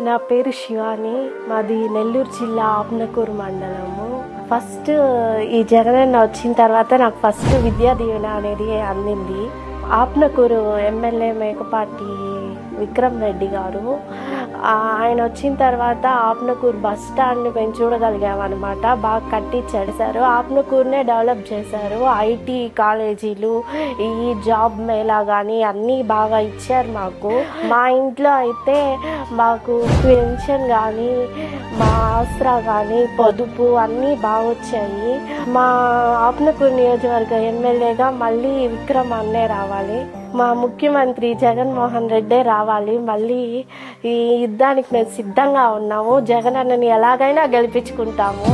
నా పేరు శివాని. మాది నెల్లూరు జిల్లా ఆపనకూరు మండలము. ఫస్ట్ ఈ జగనన్న వచ్చిన తర్వాత నాకు ఫస్ట్ విద్యా దీవెన అనేది అందింది. ఆపనకూరు ఎమ్మెల్యే మేకపాటి విక్రమ్ రెడ్డి గారు ఆయన వచ్చిన తర్వాత ఆపనకూరు బస్ స్టాండ్ని మేము చూడగలిగామన్నమాట. బాగా కట్టించాడు సార్. ఆపనకూరునే డెవలప్ చేశారు. ఐటీ కాలేజీలు, ఈ జాబ్ మేళా కానీ అన్నీ బాగా ఇచ్చారు మాకు. మా ఇంట్లో అయితే మాకు పెన్షన్ కానీ, మా ఆసరా కానీ, పొదుపు అన్నీ బాగా వచ్చాయి. మా ఆపనకూరు నియోజకవర్గ ఎమ్మెల్యేగా మళ్ళీ విక్రమ్ అన్నే రావాలి. మా ముఖ్యమంత్రి జగన్మోహన్ రెడ్డే రావాలి. మళ్ళీ ఈ యుద్ధానికి మేము సిద్ధంగా ఉన్నాము. జగన్ అన్నని ఎలాగైనా గెలిపించుకుంటాము.